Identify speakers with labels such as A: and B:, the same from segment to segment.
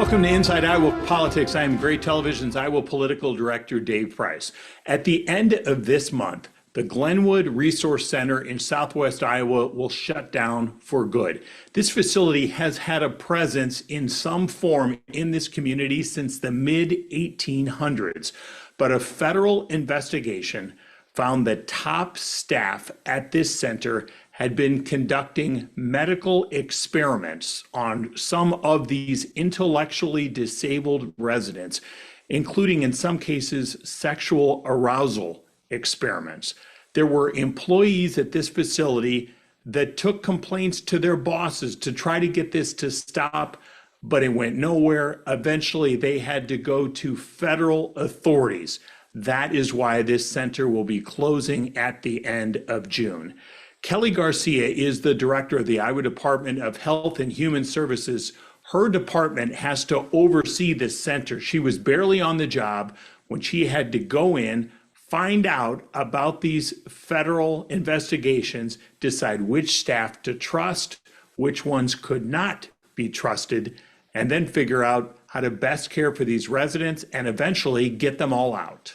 A: Welcome to Inside Iowa Politics. I am Gray Television's Iowa Political Director, Dave Price. At the end of this month, the Glenwood Resource Center in Southwest Iowa will shut down for good. This facility has had a presence in some form in this community since the mid-1800s, but a federal investigation found that top staff at this center had been conducting medical experiments on some of these intellectually disabled residents, including in some cases sexual arousal experiments. There were employees at this facility that took complaints to their bosses to try to get this to stop, but it went nowhere. Eventually, they had to go to federal authorities. That is why this center will be closing at the end of June. Kelly Garcia is the director of the Iowa Department of Health and Human Services. Her department has to oversee this center. She was barely on the job when she had to go in, find out about these federal investigations, decide which staff to trust, which ones could not be trusted, and then figure out how to best care for these residents and eventually get them all out.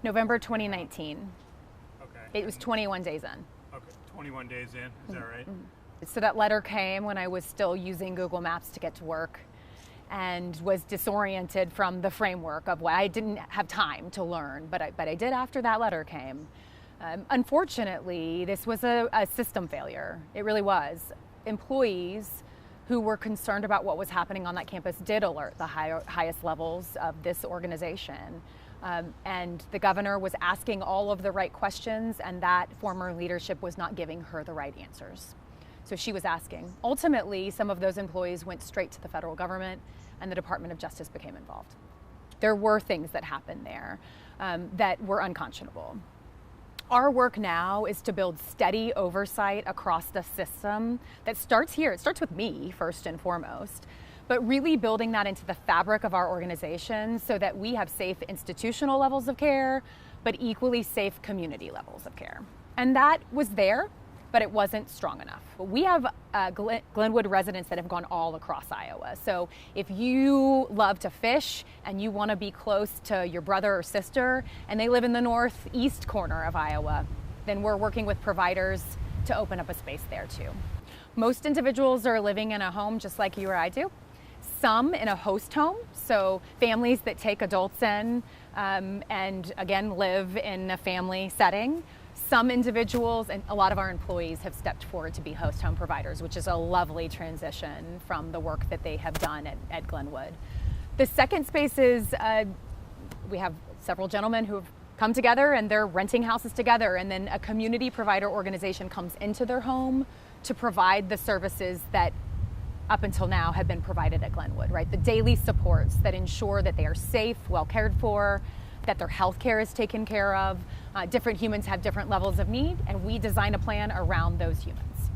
B: November 2019.
C: Okay.
B: It was 21 days in.
C: Okay, 21 days in, is that right?
B: So that letter came when I was still using Google Maps to get to work and was disoriented from the framework of what I didn't have time to learn, but I did after that letter came. Unfortunately, this was a system failure. It really was. Employees who were concerned about what was happening on that campus did alert the highest levels of this organization. And the governor was asking all of the right questions, and that former leadership was not giving her the right answers. So she was asking. Ultimately, some of those employees went straight to the federal government, and the Department of Justice became involved. There were things that happened there that were unconscionable. Our work now is to build steady oversight across the system that starts here. It starts with me, first and foremost, but really building that into the fabric of our organization so that we have safe institutional levels of care, but equally safe community levels of care. And that was there, but it wasn't strong enough. We have Glenwood residents that have gone all across Iowa. So if you love to fish and you want to be close to your brother or sister and they live in the northeast corner of Iowa, then we're working with providers to open up a space there too. Most individuals are living in a home just like you or I do. Some in a host home, so families that take adults in and again live in a family setting. Some individuals and a lot of our employees have stepped forward to be host home providers, which is a lovely transition from the work that they have done at Glenwood. The second space is we have several gentlemen who have come together and they're renting houses together, and then a community provider organization comes into their home to provide the services that up until now have been provided at Glenwood, right? The daily supports that ensure that they are safe, well cared for, that their health care is taken care of. Different humans have different levels of need, and we design a plan around those humans.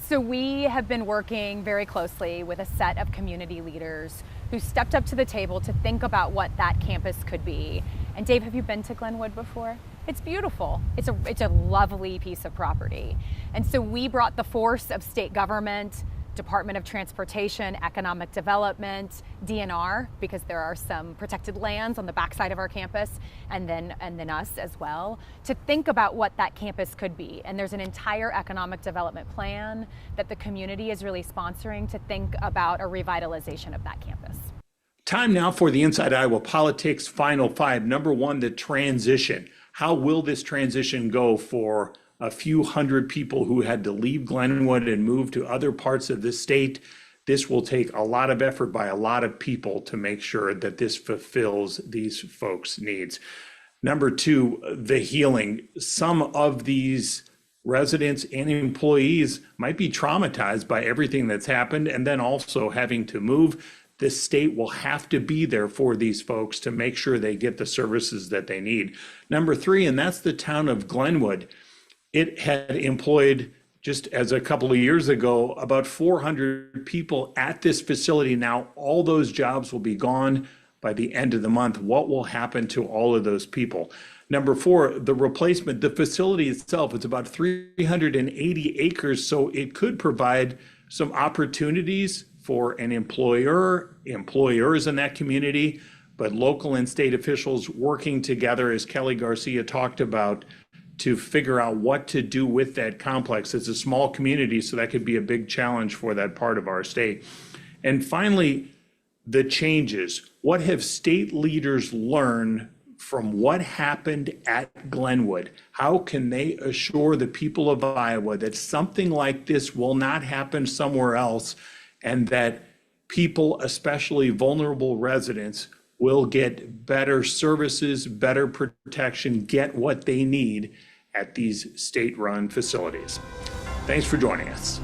B: So we have been working very closely with a set of community leaders who stepped up to the table to think about what that campus could be. And Dave, have you been to Glenwood before? It's beautiful. It's a lovely piece of property. And so we brought the force of state government, Department of Transportation, Economic Development, DNR, because there are some protected lands on the backside of our campus, and then us as well, to think about what that campus could be. And there's an entire economic development plan that the community is really sponsoring to think about a revitalization of that campus.
A: Time now for the Inside Iowa Politics Final Five. Number one, the transition. How will this transition go for a few hundred people who had to leave Glenwood and move to other parts of the state? This will take a lot of effort by a lot of people to make sure that this fulfills these folks' needs. Number two, the healing. Some of these residents and employees might be traumatized by everything that's happened, and then also having to move. The state will have to be there for these folks to make sure they get the services that they need. Number three, and that's the town of Glenwood. It had employed, just as a couple of years ago, about 400 people at this facility. Now, all those jobs will be gone by the end of the month. What will happen to all of those people? Number four, the replacement. The facility itself is about 380 acres, so it could provide some opportunities for an employer, employers in that community, but local and state officials working together, as Kelly Garcia talked about, to figure out what to do with that complex. It's a small community, so that could be a big challenge for that part of our state. And finally, the changes. What have state leaders learned from what happened at Glenwood? How can they assure the people of Iowa that something like this will not happen somewhere else, and that people, especially vulnerable residents, will get better services, better protection, get what they need at these state-run facilities? Thanks for joining us.